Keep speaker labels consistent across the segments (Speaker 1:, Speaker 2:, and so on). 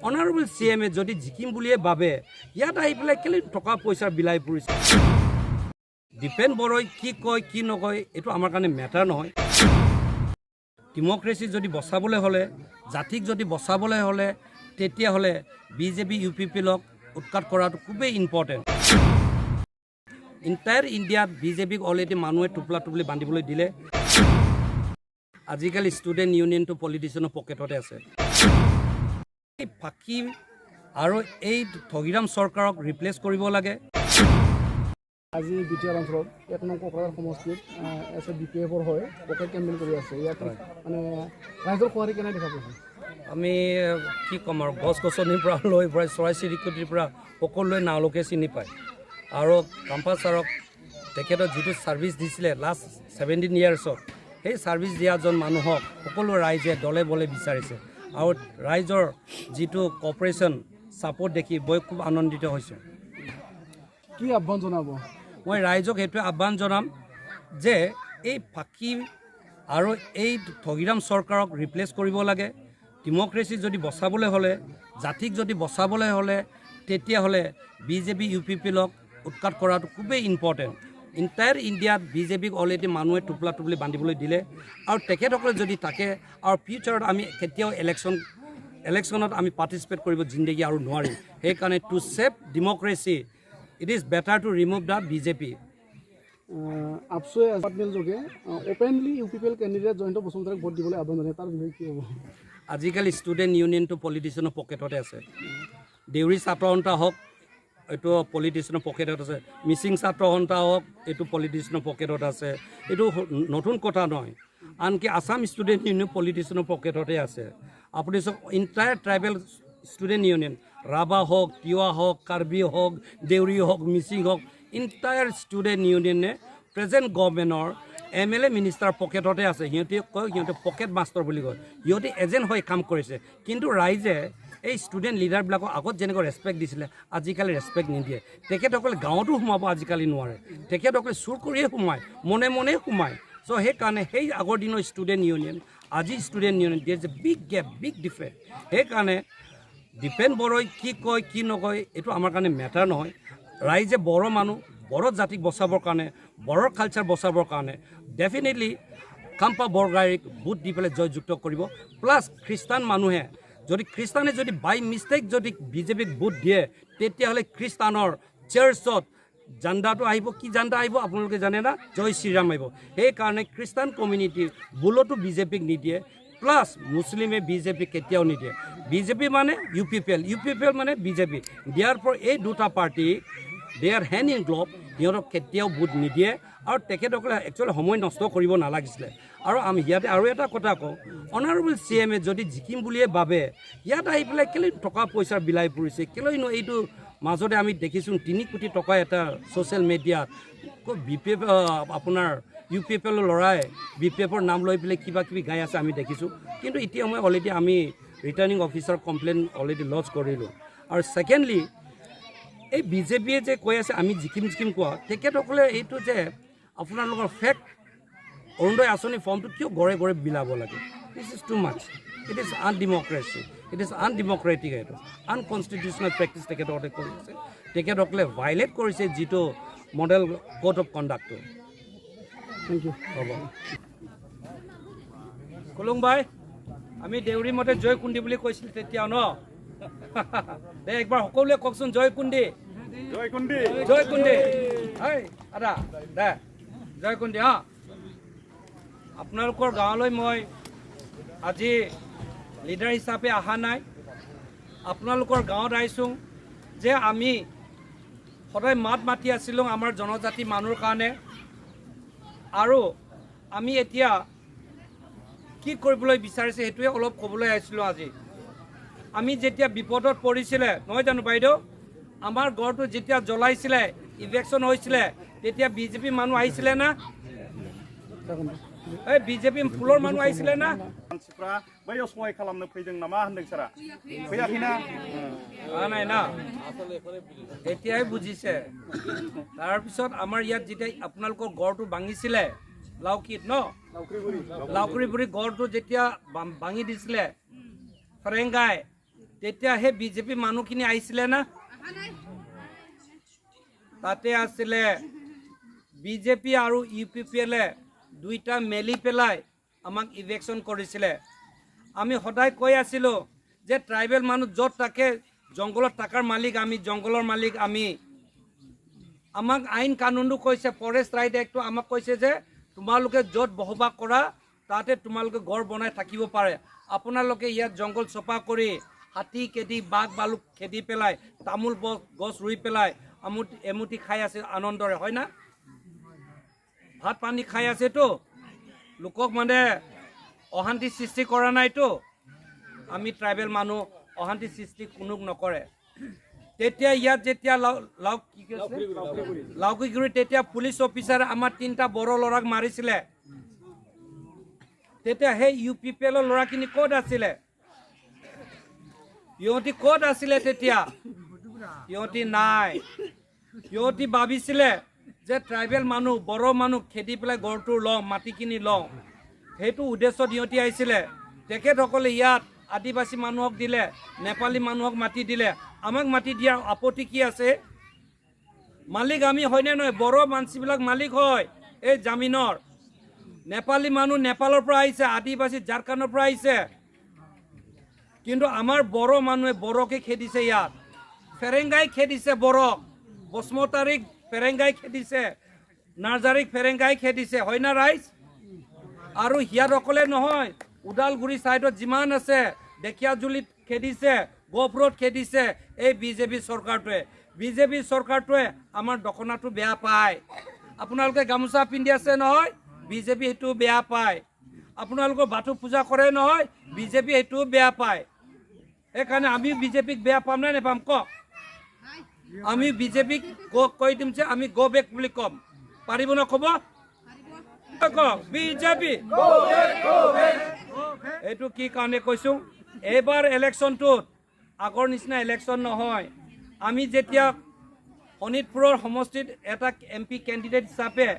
Speaker 1: honourable CMA যদি জিকিম বুলিয়ে ভাবে ইয়াত আহি পেলাই কেলে টকা পইচাৰ বিলাই পৰিছে দীপেন বড়াই কি কয় কি নকয় এইটো আমাৰ কাৰণে মেটাৰ নহয় ডেমক্ৰেসি যদি বচাবলৈ হলে জাতিক যদি বচাবলৈ হলে তেতিয়াহলে বিজেপি ইউপিপিলক উৎখাত কৰাটো খুবেই ইম্পৰ্টেণ্ট ইণ্টায়াৰ ইণ্ডিয়াত বিজেপিক অলৰেডি মানুহে টুপলা টুপলি বান্ধিবলৈ দিলে আজিকালি ষ্টুডেণ্ট ইউনিয়নটো পলিটিচিয়ানৰ পকেটতে আছে এই ফাঁকি আৰু এই ঠগিৰাম চৰকাৰক ৰিপ্লেচ কৰিব লাগে
Speaker 2: আজি বিটিআৰ অঞ্চলত 1 নং কোকৰাঝাৰ সমষ্টিত BPF হয় পকেট কেম্পেইন কৰি আছে ইয়াত মানে ৰাইজৰ খোৱাৰি কেনে দেখা পাইছে
Speaker 1: আমি কি ক'ম আৰু গছ গছনিৰ পৰা লৈ প্ৰায় চৰাই চিৰিকটিৰ পৰা সকলোৱে নাওলোকে চিনি পায় আৰু কাম্পা ছাৰক তেখেতৰ যিটো ছাৰ্ভিচ দিছিলে লাষ্ট 17 ইয়াৰ্ছত সেই ছাৰ্ভিচ দিয়াজন মানুহক সকলো ৰাইজে দলে বলে বিচাৰিছে আৰু ৰাইজৰ যিটো কপাৰেশ্যন ছাপোৰ্ট দেখি মই খুব আনন্দিত হৈছোঁ
Speaker 2: কি আহ্বান জনাব
Speaker 1: মই ৰাইজক এইটোৱে আহ্বান জনাম যে এই ফাঁকি আৰু এই ঠগিৰাম চৰকাৰক ৰিপ্লেচ কৰিব লাগে ডেমক্ৰেসি যদি বচাবলৈ হলে জাতিক যদি বচাবলৈ হলে তেতিয়াহলে বিজেপি ইউপিপিলক উৎখাত কৰাটো খুবেই ইম্পৰ্টেণ্ট ইণ্টায়াৰ ইণ্ডিয়াত বিজেপিক অলৰেডি মানুহে টুপলা টুপলি বান্ধিবলৈ দিলে আৰু তেখেতসকলে যদি থাকে আৰু ফিউচাৰত আমি কেতিয়াও ইলেকশ্যনত আমি পাৰ্টিচিপেট কৰিব জিন্দগী আৰু নোৱাৰিম সেইকাৰণে to save democracy it is better to remove the BJP
Speaker 2: আপচোৱে এপাৰ্টমেণ্ট যোগে অপেনলি ইউপিপিএল কেণ্ডিডেট জয়ন্ত বসুমতাৰীক ভোট দিবলৈ আহ্বান জনায় তাৰ বিষয়ে কি হ'ব
Speaker 1: আজিকালি ষ্টুডেণ্ট ইউনিয়নটো পলিটিচিয়ানৰ পকেটতে আছে দেউৰী ছাত্ৰ সন্থা হওক এইটো পলিটিচিয়ানৰ পকেটত আছে মিচিং ছাত্ৰ সন্থা হওক এইটো পলিটিচিয়ানৰ পকেটত আছে এইটো নতুন কথা নহয় আনকি আছাম ষ্টুডেণ্ট ইউনিয়ন পলিটিচিয়ানৰ পকেটতে আছে আপুনি চাওক ইণ্টায়াৰ ট্ৰাইবেল ষ্টুডেণ্ট ইউনিয়ন ৰাভা হওক তিৱা হওক কাৰ্বি হওক দেউৰী হওক মিচিং হওক ইণ্টায়াৰ ষ্টুডেণ্ট ইউনিয়নে প্ৰেজেণ্ট গভৰ্ণমেণ্টৰ MLA মিনিষ্টাৰ পকেটতে আছে সিহঁতে কয় সিহঁতে পকেট মাষ্টাৰ বুলি কয় সিহঁতে এজেণ্ট হৈ কাম কৰিছে কিন্তু ৰাইজে এই ষ্টুডেণ্ট লিডাৰবিলাকক আগত যেনেকৈ ৰেচপেক্ট দিছিলে আজিকালি ৰেচপেক্ট নিদিয়ে তেখেতসকলে গাঁৱতো সোমাব আজিকালি নোৱাৰে তেখেতসকলে চুৰ কৰিয়ে সোমায় মনে মনে সোমায় চ' সেইকাৰণে সেই আগৰ দিনৰ ষ্টুডেণ্ট ইউনিয়ন আজি ষ্টুডেণ্ট ইউনিয়ন দিয়াৰ যে বিগ গেপ বিগ ডিফাৰেঞ্চ সেইকাৰণে দীপেন বড়াই কি কয় কি নকয় এইটো আমাৰ কাৰণে মেটাৰ নহয় ৰাইজে বড়ো মানুহ বড়ো জাতিক বচাবৰ কাৰণে বড়োৰ কালচাৰ বচাবৰ কাৰণে ডেফিনেটলি কাম্পা বৰগাৰীক ভোট দি পেলাই জয়যুক্ত কৰিব প্লাছ খ্ৰীষ্টান মানুহে যদি খ্ৰীষ্টানে যদি বাই মিষ্টেক যদি বিজেপিক ভোট দিয়ে তেতিয়াহ'লে খ্ৰীষ্টানৰ চাৰ্চত জাণ্ডাটো আহিব কি জাণ্ডা আহিব আপোনালোকে জানে না জয় শ্ৰীৰাম আহিব সেইকাৰণে খ্ৰীষ্টান কমিউনিটিৰ ভোটতো বিজেপিক নিদিয়ে প্লাছ মুছলিমে বিজেপি কেতিয়াও নিদিয়ে বিজেপি মানে ইউপিপিএল মানে বিজেপি দিয়াৰ পৰা এই দুটা party they are hand in glove সিহঁতক কেতিয়াও ভোট নিদিয়ে আৰু তেখেতসকলে একচুৱেলি সময় নষ্ট কৰিব নালাগিছিলে আৰু আমি ইয়াতে আৰু এটা কথা কওঁ অনাৰেবল CMA যদি জিকিম বুলিয়ে ভাবে ইয়াত আহি পেলাই কেলে টকা পইচাৰ বিলাই পৰিছে কেলৈনো এইটো মাজতে আমি দেখিছোঁ 3 কোটি টকা এটা ছ'চিয়েল মিডিয়াত BPF আপোনাৰ UPPৰ ল'ৰাই BPFৰ নাম লৈ পেলাই কিবা কিবি গাই আছে আমি দেখিছোঁ কিন্তু এতিয়া মই অলৰেডি আমি returning officer complain already lodge কৰিলোঁ আৰু ছেকেণ্ডলি এই বিজেপিয়ে যে কৈ আছে আমি জিকিম কোৱা তেখেতসকলে এইটো যে আপোনালোকৰ ফেক অৰুণোদয় আঁচনি ফৰ্মটো কিয় ঘৰে ঘৰে বিলাব লাগে this is too much it is undemocracy it is undemocratic এইটো আনকনষ্টিটিউচনেল প্ৰেক্টিচ তেখেতসকলে কৰিছে তেখেতসকলে ভাইলেট কৰিছে যিটো মডেল কোড অফ কণ্ডাক্টটো
Speaker 2: থেংক ইউ
Speaker 1: হ'ব কুলুং ভাই আমি দেউৰী মতে জয় কুণ্ডি বুলি কৈছিল তেতিয়া ন দে একবাৰ সকলোৱে কওকচোন জয় কুণ্ডি হয় আদা দে জয় কুণ্ডি হা আপোনালোকৰ গাঁৱলৈ মই আজি লিডাৰ হিচাপে অহা নাই আপোনালোকৰ গাঁৱত আহিছোঁ যে আমি সদায় মাত মাতি আছিলোঁ আমাৰ জনজাতি মানুহৰ কাৰণে আৰু আমি এতিয়া কি কৰিবলৈ বিচাৰিছে সেইটোৱে অলপ ক'বলৈ আহিছিলোঁ আজি আমি যেতিয়া বিপদত পৰিছিলে নহয় জানো বাইদেউ আমাৰ ঘৰটো যেতিয়া জ্বলাইছিলে ইলেকশ্যন হৈছিলে তেতিয়া বিজেপি মানুহ আহিছিলে না এই বিজেপি ফুলৰ মানুহ আহিছিলে না
Speaker 3: मानसिफ्रा बैयाव सहाय खालामनो फैदों नामा होनदों सारा फैयाखैना
Speaker 1: নাই না এতিয়াই বুজিছে তাৰপিছত আমাৰ ইয়াত যেতিয়া আপোনালোকৰ গড়টো ভাঙিছিলে লাউকিত ন লাউকুৰিবুৰি গড়টো যেতিয়া ভাঙি দিছিলে ফৰেংগাই তেতিয়া সেই বিজেপি মানুহখিনি আহিছিলে না তাতে আছিলে বিজেপি আৰু UPPL দুইটা মেলি পেলাই আমাক ইলেকশ্যন কৰিছিলে আমি সদায় কৈ আছিলোঁ যে ট্ৰাইবেল মানুহ য'ত থাকে জংঘলত থাকাৰ মালিক আমি জংঘলৰ মালিক আমি আমাক আইন কানুনটো কৈছে ফৰেষ্ট ৰাইট এক্টটো আমাক কৈছে যে তোমালোকে য'ত বসবাস কৰা তাতে তোমালোকে ঘৰ বনাই থাকিব পাৰে আপোনালোকে ইয়াত জংঘল চফা কৰি হাতী খেদি বাঘ বালুক খেদি পেলাই তামোল গছ ৰুই পেলাই এমুঠি খাই আছে আনন্দৰে হয় না ভাত পানী খাই আছেতো লোকক মানে অশান্তি সৃষ্টি কৰা নাইতো আমি ট্ৰাইবেল মানুহ অশান্তি সৃষ্টি কোনো নকৰে তেতিয়া ইয়াত যেতিয়া লাউকিগুৰি তেতিয়া পুলিচ অফিচাৰে আমাৰ 3টা বড় ল'ৰাক মাৰিছিলে তেতিয়া সেই UPPL ল'ৰাখিনি ক'ত আছিলে সিহঁতি ক'ত আছিলে তেতিয়া সিহঁতি নাই সিহঁতি ভাবিছিলে যে ট্ৰাইবেল মানুহ বড় মানুহ খেদি পেলাই গড়টো লওঁ মাটি কিনি লওঁ সেইটো উদ্দেশ্যত সিহঁতি আহিছিলে তেখেতসকলে ইয়াত আদিবাসী মানুহক দিলে নেপালী মানুহক মাটি দিলে আমাক মাটি দিয়াৰ আপত্তি কি আছে মালিক আমি হয়নে নহয় বড় মানসিবিলাক মালিক হয় এই জামিনৰ নেপালী মানুহ নেপালৰ পৰা আহিছে আদিবাসী ঝাৰখণ্ডৰ পৰা আহিছে কিন্তু আমাৰ বড় মানুহে বড়কে খেদিছে ইয়াত ফেৰেংগাই খেদিছে বড়ক বসমতাৰীক ফেৰেংগাই খেদিছে নাৰ্জাৰীক ফেৰেংগাই খেদিছে হয় না ৰাইজ আৰু হিয়াত অকলে নহয় উদালগুৰি সাইডত যিমান আছে দেখিয়াজুলিত খেদিছে গহপুৰত খেদিছে এই বিজেপি চৰকাৰটোৱে আমাৰ দখনাটো বেয়া পায় আপোনালোকে গামোচা পিন্ধি আছে নহয় বিজেপি সেইটো বেয়া পায় আপোনালোকৰ বাথু পূজা কৰে নহয় বিজেপি সেইটো বেয়া পায় সেইকাৰণে আমি বিজেপিক বেয়া পাম নে নেপাম কওক আমি বিজেপিক কৈ দিম যে আমি গো বেক বুলি কম পাৰিব ন ক'ব বিজেপি এইটো কি কাৰণে কৈছো এইবাৰ ইলেকশ্যনটোত আগৰ নিচিনা ইলেকশ্যন নহয় আমি যেতিয়া শোণিতপুৰৰ সমষ্টিত এটা MP কেণ্ডিডেট হিচাপে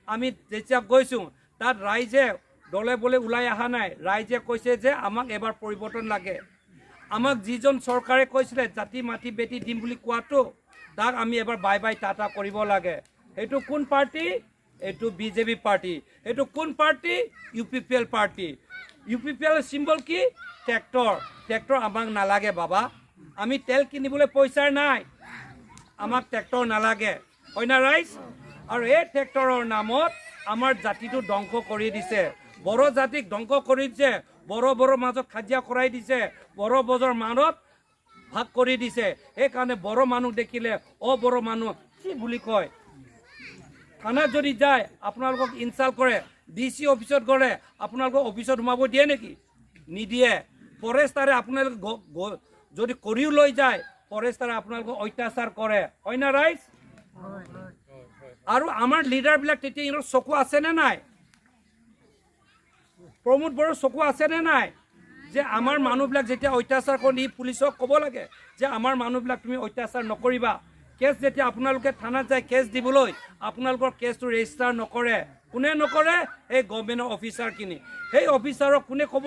Speaker 1: আমি যেতিয়া গৈছোঁ তাত ৰাইজে দলে বলে ওলাই অহা নাই ৰাইজে কৈছে যে আমাক এবাৰ পৰিৱৰ্তন লাগে আমাক যিজন চৰকাৰে কৈছিলে জাতি মাটি বেটি দিম বুলি কোৱাটো তাক আমি এবাৰ বাই বাই টাটা কৰিব লাগে এইটো কোন পাৰ্টি এইটো বিজেপি পাৰ্টি এইটো কোন party UPPL party UPPL symbol কি ট্ৰেক্টৰ আমাক নালাগে বাবা আমি তেল কিনিবলৈ পইচা নাই আমাক ট্ৰেক্টৰ নালাগে হয় না ৰাইজ আৰু এই ট্ৰেক্টৰৰ নামত আমাৰ জাতিটো ধ্বংস কৰি দিছে বড় জাতিক ধ্বংস কৰি দিছে বড় মাজত খাজিয়া কৰাই দিছে বড় বজৰ মাজত ভাগ কৰি দিছে সেইকাৰণে বড় মানুহ দেখিলে বড় মানুহ কি বুলি কয় থানাত যদি যায় আপোনালোকক ইনচাল্ট কৰে DC অফিচত গ'লে আপোনালোকক অফিচত সোমাব দিয়ে নেকি নিদিয়ে ফৰেষ্টাৰে আপোনালোকে যদি কৰিও লৈ যায় ফৰেষ্টাৰে আপোনালোকক অত্যাচাৰ কৰে হয় না ৰাইজ আৰু আমাৰ লিডাৰবিলাক তেতিয়া ইহঁতৰ চকু আছেনে নাই প্ৰমোদ বড়োৰ চকু আছেনে নাই যে আমাৰ মানুহবিলাক যেতিয়া অত্যাচাৰ কৰি পুলিচক ক'ব লাগে যে আমাৰ মানুহবিলাক তুমি অত্যাচাৰ নকৰিবা কেছ যেতিয়া আপোনালোকে থানাত যায় কেছ দিবলৈ আপোনালোকৰ কেছটো ৰেজিষ্টাৰ নকৰে কোনে নকৰে এই গভৰ্ণমেণ্টৰ অফিচাৰখিনি সেই অফিচাৰক কোনে ক'ব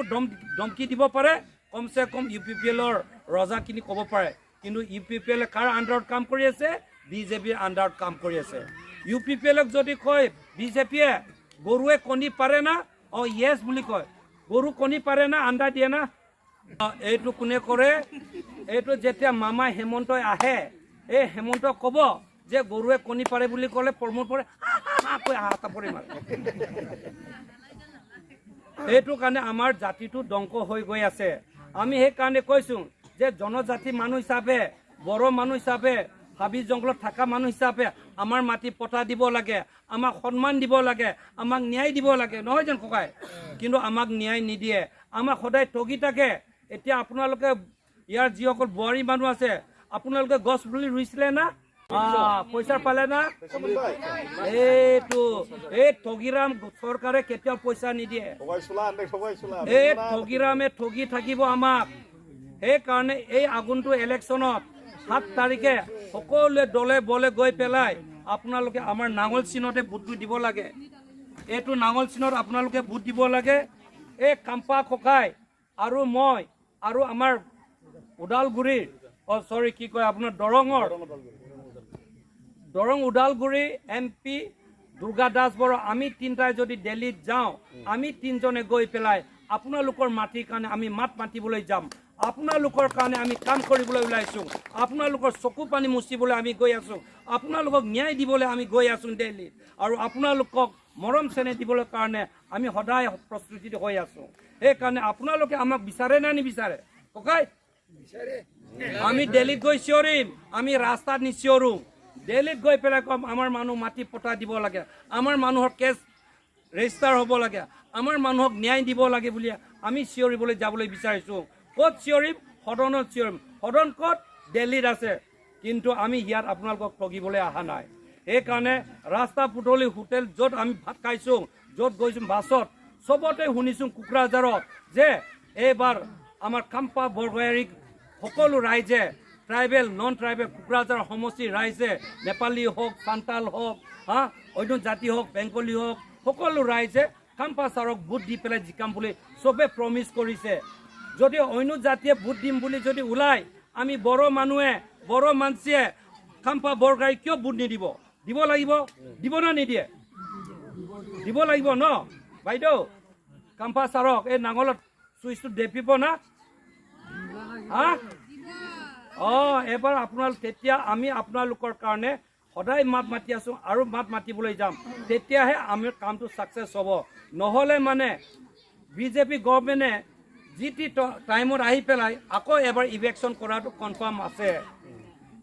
Speaker 1: ধমকি দিব পাৰে কমচে কম UPPLৰ ৰজাখিনি ক'ব পাৰে কিন্তু UPPL কাৰ আণ্ডাৰত কাম কৰি আছে বিজেপিৰ আণ্ডাৰত কাম কৰি আছে UPPLক যদি কয় বিজেপিয়ে গৰুৱে কণী পাৰে না য়েছ বুলি কয় গৰু কণী পাৰে না আণ্ডা দিয়ে না এইটো কোনে কৰে এইটো যেতিয়া মামা হেমন্তই আহে এই হেমন্তক ক'ব যে গৰুৱে কণী পাৰে বুলি ক'লে প্ৰমোদ পৰে কৈ হাতা পৰি মাৰে এইটো কাৰণে আমাৰ জাতিটো ধ্বংস হৈ গৈ আছে আমি সেইকাৰণে কৈছোঁ যে জনজাতি মানুহ হিচাপে বড়ো মানুহ হিচাপে হাবি জংঘলত থকা মানুহ হিচাপে আমাৰ মাটি পটা দিব লাগে আমাক সন্মান দিব লাগে আমাক ন্যায় দিব লাগে নহয় জানো ককাই কিন্তু আমাক ন্যায় নিদিয়ে আমাক সদায় ঠগি থাকে এতিয়া আপোনালোকে ইয়াৰ যিসকল বোৱাৰী মানুহ আছে আপোনালোকে গছ পুলি ৰুইছিলে না পইচা পালে না এইটো এই ঠগিৰাম চৰকাৰে কেতিয়াও পইচা নিদিয়ে এই ঠগিৰামে ঠগি থাকিব আমাক সেইকাৰণে এই আগন্তুক ইলেকশ্যনত 7 তাৰিখে সকলোৱে দলে বলে গৈ পেলাই আপোনালোকে আমাৰ নাঙল চিনতে ভোটটো দিব লাগে এইটো নাঙল চিনত আপোনালোকে ভোট দিব লাগে এই কাম্পা ককাই আৰু মই আৰু আমাৰ ওদালগুৰিৰ সৰি কি কয় আপোনাৰ দৰং ওদালগুৰি MP দুৰ্গা দাস বড়ো আমি তিনিটাই যদি দিল্লীত যাওঁ আমি তিনিজনে গৈ পেলাই আপোনালোকৰ মাটিৰ কাৰণে আমি মাত মাতিবলৈ যাম আপোনালোকৰ কাৰণে আমি কাম কৰিবলৈ ওলাইছোঁ আপোনালোকৰ চকু পানী মুচিবলৈ আমি গৈ আছোঁ আপোনালোকক ন্যায় দিবলৈ আমি গৈ আছোঁ দিল্লীত আৰু আপোনালোকক মৰম চেনেহ দিবলৈ কাৰণে আমি সদায় প্ৰস্তুতি হৈ আছোঁ সেইকাৰণে আপোনালোকে আমাক বিচাৰে নে নিবিচাৰে ককাই আমি দিল্লীত গৈ চিঞৰিম আমি ৰাস্তাত নিচিঞৰোঁ দিল্লীত গৈ পেলাই কম আমাৰ মানুহ মাটি পটা দিব লাগে আমাৰ মানুহৰ কেছ ৰেজিষ্টাৰ হ'ব লাগে আমাৰ মানুহক ন্যায় দিব লাগে বুলি আমি চিঞৰিবলৈ যাবলৈ বিচাৰিছোঁ ক'ত চিঞৰিম সদনত চিঞৰিম সদন ক'ত দিল্লীত আছে কিন্তু আমি ইয়াত আপোনালোকক ঠগিবলৈ অহা নাই সেইকাৰণে ৰাস্তা পুতলি হোটেল য'ত আমি ভাত খাইছোঁ য'ত গৈছোঁ বাছত চবতে শুনিছোঁ কোকৰাঝাৰত যে এইবাৰ আমাৰ কাম্পা বৰগয়াৰীক সকলো ৰাইজে ট্ৰাইবেল নন ট্ৰাইবেল কোকৰাঝাৰ সমষ্টিৰ ৰাইজে নেপালী হওক সান্তাল হওক অন্য জাতি হওক বেংগলী হওক সকলো ৰাইজে কাম্পা ছাৰক ভোট দি পেলাই জিকাম বুলি চবে প্ৰমিছ কৰিছে যদি অন্য জাতিয়ে ভোট দিম বুলি যদি ওলায় আমি বড়ো মানুহে কাম্পা বৰগয়াৰীক কিয় ভোট নিদিব দিব লাগিব দিব না নিদিয়ে দিব লাগিব ন বাইদেউ কাম্পা ছাৰক এই নাঙলত চুইচটো দেপিব না এবাৰ তেতিয়া আমি আপোনালোকৰ কাৰণে সদায় মাত মাতি আছোঁ আৰু মাত মাতিবলৈ যাম তেতিয়াহে আমি কামটো ছাকচেছ হ'ব নহ'লে মানে বিজেপি গভৰ্ণমেণ্টে যি টাইমত আহি পেলাই আকৌ এবাৰ ইলেকশ্যন কৰাটো কনফাৰ্ম আছে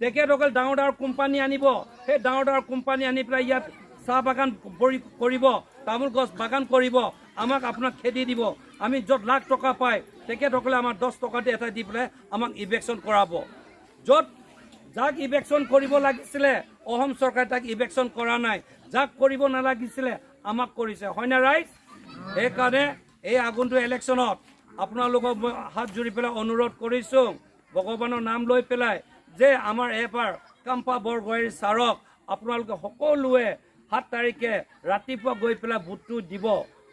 Speaker 1: তেখেতসকলে ডাঙৰ ডাঙৰ কোম্পানী আনিব সেই ডাঙৰ ডাঙৰ কোম্পানী আনি পেলাই ইয়াত চাহ বাগান কৰিব তামোল গছ বাগান কৰিব আমাক আপোনাক খেদি দিব আমি য'ত লাখ টকা পায় তেখেতসকলে আমাক 10 টকা দি এটা দি পেলাই আমাক ইলেকশ্যন কৰাব য'ত যাক ইলেকশ্যন কৰিব লাগিছিলে অসম চৰকাৰে তাক ইলেকশ্যন কৰা নাই যাক কৰিব নালাগিছিলে আমাক কৰিছে হয়নে ৰাইজ সেইকাৰণে এই আগন্তুক ইলেকশ্যনত আপোনালোকক মই হাত জুৰি পেলাই অনুৰোধ কৰিছোঁ ভগৱানৰ নাম লৈ পেলাই যে আমাৰ এবাৰ কাম্পা বৰগয়াৰী ছাৰক আপোনালোকে সকলোৱে 7 তাৰিখে ৰাতিপুৱা গৈ পেলাই ভোটটো দিব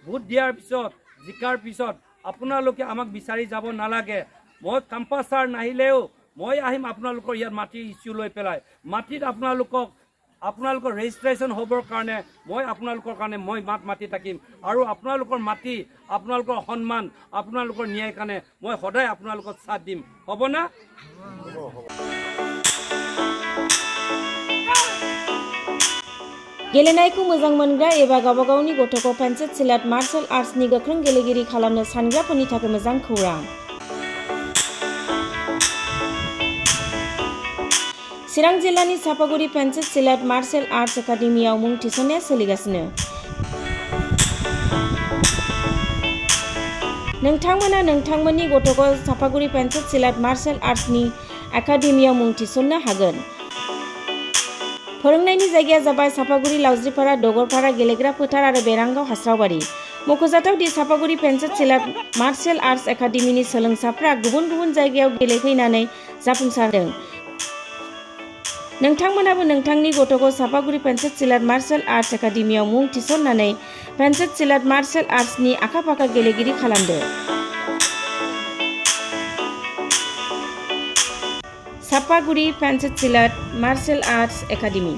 Speaker 1: ভোট দিয়াৰ পিছত জিকাৰ পিছত আপোনালোকে আমাক বিচাৰি যাব নালাগে মই কাম্পা ছাৰ নাহিলেও মই আহিম আপোনালোকৰ ইয়াত মাটি ইছ্যু লৈ পেলাই মাটিত আপোনালোকৰ ৰেজিষ্ট্ৰেশ্যন হ'বৰ কাৰণে মই আপোনালোকৰ কাৰণে মই মাত মাতি থাকিম আৰু আপোনালোকৰ মাটি আপোনালোকৰ সন্মান আপোনালোকৰ ন্যায় কাৰণে মই সদায় আপোনালোকক সাথ দিম হ'ব না
Speaker 4: गेलेनायखौ मोजां मोनग्रा एबा गावबा गावनि गथ'खौ पेन्सिल सिलाट मार्शल आर्ट्सनि गोख्रों गेलेगिरि खालामनो सानग्राफोरनि थाखाय मोजां खौरां चिरां जिल्लानि सापागुरि पेन्सिल सिलाट मार्शल आर्ट्स एकाडेमियाव मुं थिसननाया सोलिगासिनो नोंथांमोना नोंथांमोननि गथ'खौ सापागुरि पेन्सिल सिलाट मार्शल आर्ट्सनि एकाडेमियाव मुं थिसननो हागोन फोरोंनायनि जायगाया जाबाय सापागुरि लावज्रिपारा दगरपारा गेलेग्रा फोथार आरो बेरांगाव हास्रावबारि मख'जाथाव दि सापागुरि पेन्सिल सिलाट मार्शल आर्ट्स एकाडेमिनि सोलोंसाफ्रा गुबुन गुबुन जायगायाव गेलेहैनानै जाफुंसारदों नोंथांमोनाबो नोंथांनि गथ'खौ सापागुरि पेन्सिल सिलाट मार्शल आर्ट्स एकाडेमियाव मुं थिसननानै पेन्सिल सिलाट मार्शल आर्ट्सनि आखा-फाखा गेलेगिरि खालामदो Sapaguri pencil सिलाट martial arts academy